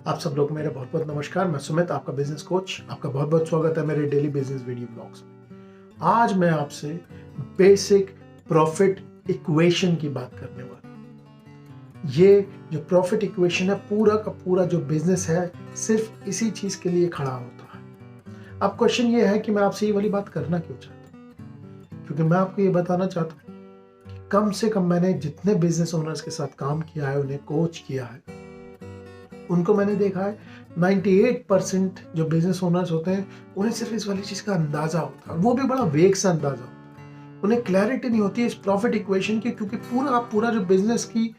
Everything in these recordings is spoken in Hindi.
आप सब लोग को मेरा बहुत बहुत नमस्कार। मैं सुमित, आपका बिजनेस कोच। आपका बहुत बहुत स्वागत है मेरे डेली बिजनेस वीडियो ब्लॉग्स में। आज मैं आपसे बेसिक प्रॉफिट इक्वेशन की बात करने वाला हूँ। ये जो प्रॉफिट इक्वेशन है, पूरा का पूरा जो बिजनेस है सिर्फ इसी चीज के लिए खड़ा होता है। अब क्वेश्चन ये है कि मैं आपसे ये वाली बात करना क्यों चाहता हूँ, क्योंकि मैं आपको ये बताना चाहता हूँ कि कम से कम मैंने जितने बिजनेस ओनर्स के साथ काम किया है, उन्हें कोच किया है, उनको मैंने देखा है 98% जो बिजनेस ओनर्स होते हैं उन्हें सिर्फ इस वाली चीज का अंदाजा होता है, वो भी बड़ा वेग से अंदाजा होता है। उन्हें क्लैरिटी नहीं होती है इस प्रॉफिट इक्वेशन की, क्योंकि पूरा पूरा जो बिजनेस की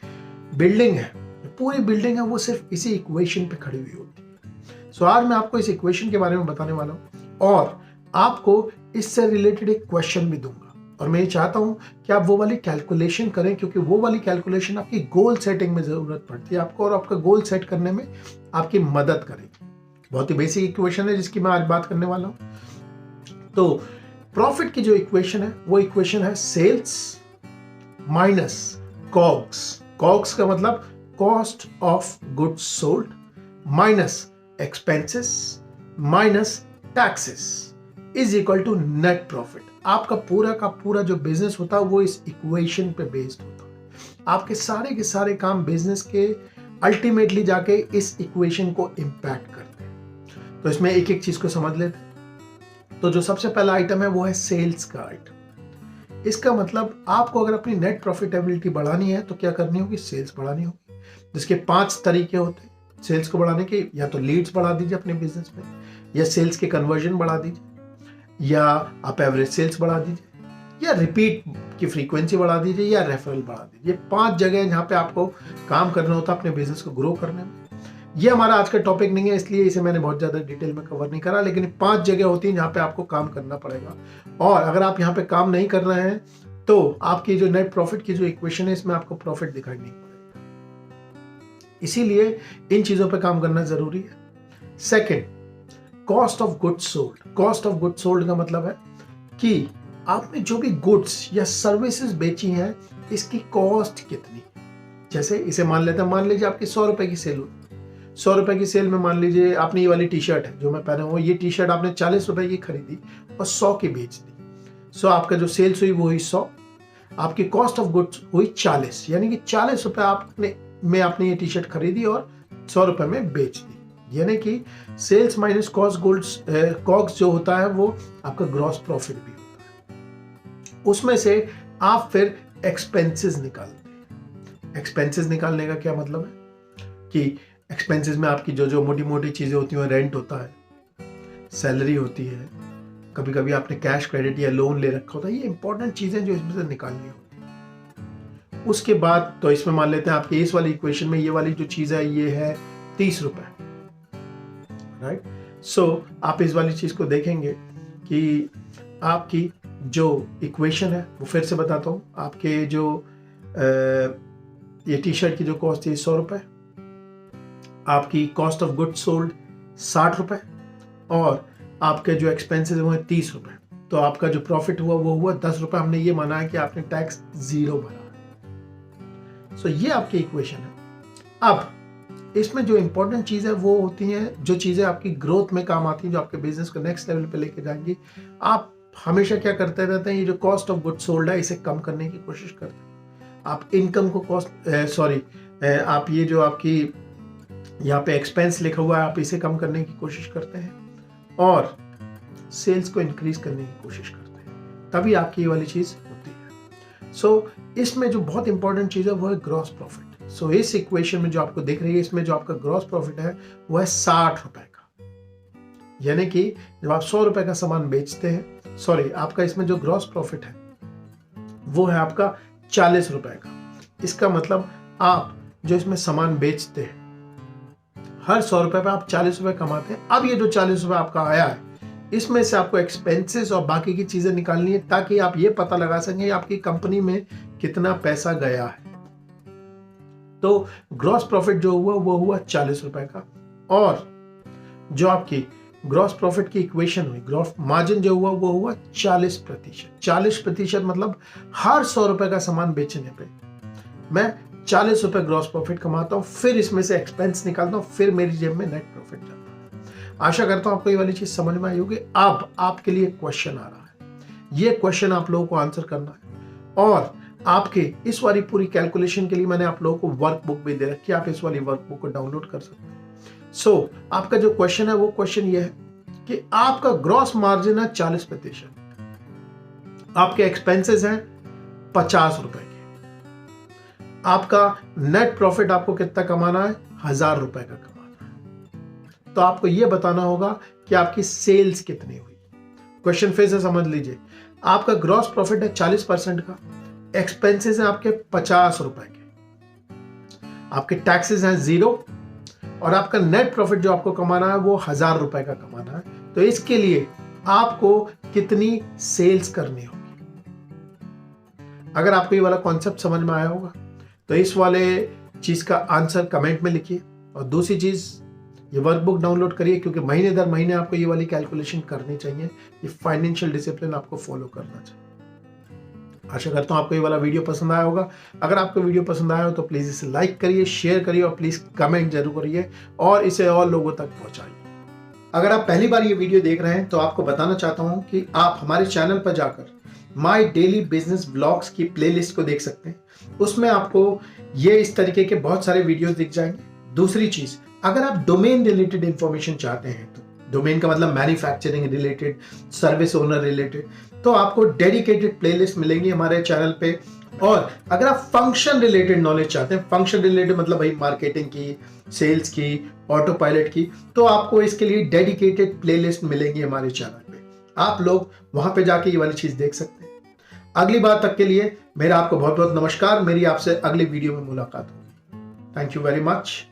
बिल्डिंग है, पूरी बिल्डिंग है, वो सिर्फ इसी इक्वेशन पे खड़ी हुई होती है। सो आज मैं आपको इस इक्वेशन के बारे में बताने वाला हूँ और आपको इससे रिलेटेड एक क्वेश्चन भी दूंगा। और मैं ये चाहता हूं कि आप वो वाली कैलकुलेशन करें, क्योंकि वो वाली कैलकुलेशन आपकी गोल सेटिंग में जरूरत पड़ती है आपको, और आपका गोल सेट करने में आपकी मदद करेगी। बहुत ही बेसिक इक्वेशन है जिसकी मैं आज बात करने वाला हूं। तो प्रॉफिट की जो इक्वेशन है वो इक्वेशन है सेल्स माइनस कॉग्स। कॉग्स का मतलब cost of goods sold minus expenses minus taxes is equal to net profit. आपका पूरा का पूरा जो बिजनेस होता है वो इस इक्वेशन पे बेस्ड होता है। आपके सारे के सारे काम बिजनेस के अल्टीमेटली जाके इस इक्वेशन को इंपैक्ट करते हैं। तो इसमें एक एक चीज को समझ लेते हैं। तो जो सबसे पहला आइटम है वो है सेल्स का आइटम। इसका मतलब आपको अगर अपनी नेट प्रॉफिटेबिलिटी बढ़ानी है तो क्या करनी होगी? सेल्स बढ़ानी होगी, जिसके 5 तरीके होते हैं सेल्स को बढ़ाने के। या तो लीड्स बढ़ा दीजिए अपने बिजनेस में, या सेल्स के कन्वर्जन बढ़ा दीजिए, या आप एवरेज सेल्स बढ़ा दीजिए, या रिपीट की फ्रीक्वेंसी बढ़ा दीजिए, या रेफरल बढ़ा दीजिए। 5 जगह जहां पे आपको काम करना होता है अपने बिजनेस को ग्रो करने में। ये हमारा आज का टॉपिक नहीं है, इसलिए इसे मैंने बहुत ज्यादा डिटेल में कवर नहीं करा, लेकिन 5 जगह होती है जहां पे आपको काम करना पड़ेगा। और अगर आप यहाँ पे काम नहीं कर रहे हैं तो आपकी जो नेट प्रॉफिट की जो इक्वेशन है इसमें आपको प्रॉफिट दिखाई नहीं पड़ेगा। इसीलिए इन चीजों पर काम करना जरूरी है। Second, cost of goods sold. Cost of goods sold का मतलब है कि आपने जो भी गुड्स या सर्विसेज बेची हैं इसकी कॉस्ट कितनी। जैसे इसे मान लेते हैं, मान लीजिए आपकी 100 रुपए की सेल हुई। 100 रुपए की सेल में मान लीजिए आपने ये वाली टी शर्ट है जो मैं पहना हूँ, ये टी शर्ट आपने 40 रुपए की खरीदी और 100 की बेच दी। सो आपका जो सेल्स हुई वो हुई 100, आपकी कॉस्ट ऑफ गुड्स हुई 40, यानी कि 40 रुपए आपने ये टी शर्ट खरीदी और 100 रुपए में बेच दी। यानी कि सेल्स माइनस कॉस्ट जो होता है वो आपका ग्रॉस प्रॉफिट भी होता है। उसमें से आप फिर एक्सपेंसेस निकालते हैं। एक्सपेंसेस निकालने का क्या मतलब है कि एक्सपेंसेस में आपकी जो जो मोटी मोटी चीजें होती हैं, रेंट होता है, सैलरी होती है, कभी कभी आपने कैश क्रेडिट या लोन ले रखा होता है। ये इंपॉर्टेंट चीजें जो इसमें से निकालनी होती है। उसके बाद तो इसमें मान लेते हैं आपके इस वाली इक्वेशन में ये वाली जो चीज है ये है 30 रुपए, राइट। सो आप इस वाली चीज को देखेंगे कि आपकी जो इक्वेशन है वो फिर से बताता हूं। आपके जो ये टी शर्ट की जो कॉस्ट थी 100 रुपए, आपकी कॉस्ट ऑफ गुड्स सोल्ड 60 रुपए, और आपके जो एक्सपेंसेस हुए 30 रुपए। तो आपका जो प्रॉफिट हुआ वो हुआ 10 रुपए। हमने ये माना है कि आपने टैक्स 0 भरा है। सो ये आपकी इक्वेशन है। अब इसमें जो इंपॉर्टेंट चीज है वो होती है जो चीजें आपकी ग्रोथ में काम आती हैं, जो आपके बिजनेस को नेक्स्ट लेवल पे लेके जाएंगी। आप हमेशा क्या करते रहते हैं, ये जो कॉस्ट ऑफ गुड्स सोल्ड है इसे कम करने की कोशिश करते हैं। आप इनकम को आप ये जो आपकी यहाँ पे एक्सपेंस लिखा हुआ है आप इसे कम करने की कोशिश करते हैं और सेल्स को इंक्रीज करने की कोशिश करते हैं, तभी आपकी ये वाली चीज होती है। सो इसमें जो बहुत इंपॉर्टेंट चीज है वो है ग्रॉस प्रॉफिट। सो इस इक्वेशन में जो आपको दिख रही है इसमें जो आपका ग्रॉस प्रॉफिट है वो है 60 रुपए का। यानी कि जब आप 100 रुपए का सामान बेचते हैं, आपका इसमें जो ग्रॉस प्रॉफिट है वो है आपका 40 रुपए का। इसका मतलब आप जो इसमें सामान बेचते हैं हर 100 रुपए पे आप 40 रुपए कमाते हैं। अब ये जो 40 रुपए आपका आया है इसमें से आपको एक्सपेंसेस और बाकी की चीजें निकालनी है, ताकि आप ये पता लगा सकें आपकी कंपनी में कितना पैसा गया है। तो ग्रॉस प्रॉफिट जो हुआ वो हुआ 40 रुपए का, और जो आपकी ग्रॉस प्रॉफिट की इक्वेशन हुई, ग्रॉस मार्जिन जो हुआ वो हुआ 40%। 40% मतलब हर 100 रुपए का सामान बेचने पे मैं 40 रुपए ग्रॉस प्रॉफिट कमाता हूं, फिर इसमें से एक्सपेंस निकालता हूं, फिर मेरी जेब में नेट प्रॉफिट जाता है। आशा करता हूं आपको ये वाली चीज समझ में आई होगी। अब आपके लिए क्वेश्चन आ रहा है, ये क्वेश्चन आप लोगों को आंसर करना है और आपके इस वाली पूरी कैलकुलेशन के लिए मैंने आप लोगों को वर्कबुक भी दे रखी है, आप इस वाली वर्कबुक को डाउनलोड कर सकते हैं। सो आपका जो क्वेश्चन है वो क्वेश्चन ये है कि आपका ग्रॉस मार्जिन है 40%, आपके एक्सपेंसेस हैं 50 रुपए के, आपका नेट प्रॉफिट आपको कितना कमाना है, 1000 रुपए का कमाना है। तो आपको यह बताना होगा कि आपकी सेल्स कितनी हुई। क्वेश्चन फिर से समझ लीजिए, आपका ग्रॉस प्रॉफिट है 40% का, एक्सपेंसेस हैं आपके 50 रुपए के, आपके टैक्सेस हैं 0 और आपका नेट प्रॉफिट जो आपको कमाना है वो 1000 रुपए का कमाना है। तो इसके लिए आपको कितनी सेल्स करनी होगी। अगर आपको ये वाला कॉन्सेप्ट समझ में आया होगा तो इस वाले चीज का आंसर कमेंट में लिखिए। और दूसरी चीज, ये वर्कबुक डाउनलोड करिए, क्योंकि महीने दर महीने आपको ये वाली कैलकुलेशन करनी चाहिए। ये फाइनेंशियल डिसिप्लिन आपको फॉलो करना चाहिए। आशा करता हूं आपको ये वाला वीडियो पसंद आया होगा। अगर आपको वीडियो पसंद आया हो तो प्लीज इसे लाइक करिए, शेयर करिए और प्लीज कमेंट जरूर करिए और इसे और लोगों तक पहुंचाइए। अगर आप पहली बार ये वीडियो देख रहे हैं तो आपको बताना चाहता हूं कि आप हमारे चैनल पर जाकर माय डेली बिजनेस व्लॉग्स की प्लेलिस्ट को देख सकते हैं। उसमें आपको ये इस तरीके के बहुत सारे वीडियोस दिख जाएंगे। दूसरी चीज, अगर आप डोमेन रिलेटेड इंफॉर्मेशन चाहते हैं, तो डोमेन का मतलब manufacturing related, service owner related, तो आपको डेडिकेटेड प्लेलिस्ट मिलेंगी हमारे चैनल पे। और अगर आप फंक्शन रिलेटेड नॉलेज चाहते हैं, फंक्शन रिलेटेड मतलब भाई मार्केटिंग की, सेल्स की, ऑटो पायलट की, तो आपको इसके लिए डेडिकेटेड प्लेलिस्ट मिलेंगी हमारे चैनल पे। आप लोग वहां पे जाके ये वाली चीज देख सकते हैं। अगली बार तक के लिए मेरा आपको बहुत बहुत नमस्कार। मेरी आपसे अगले वीडियो में मुलाकात होगी। Thank you very much.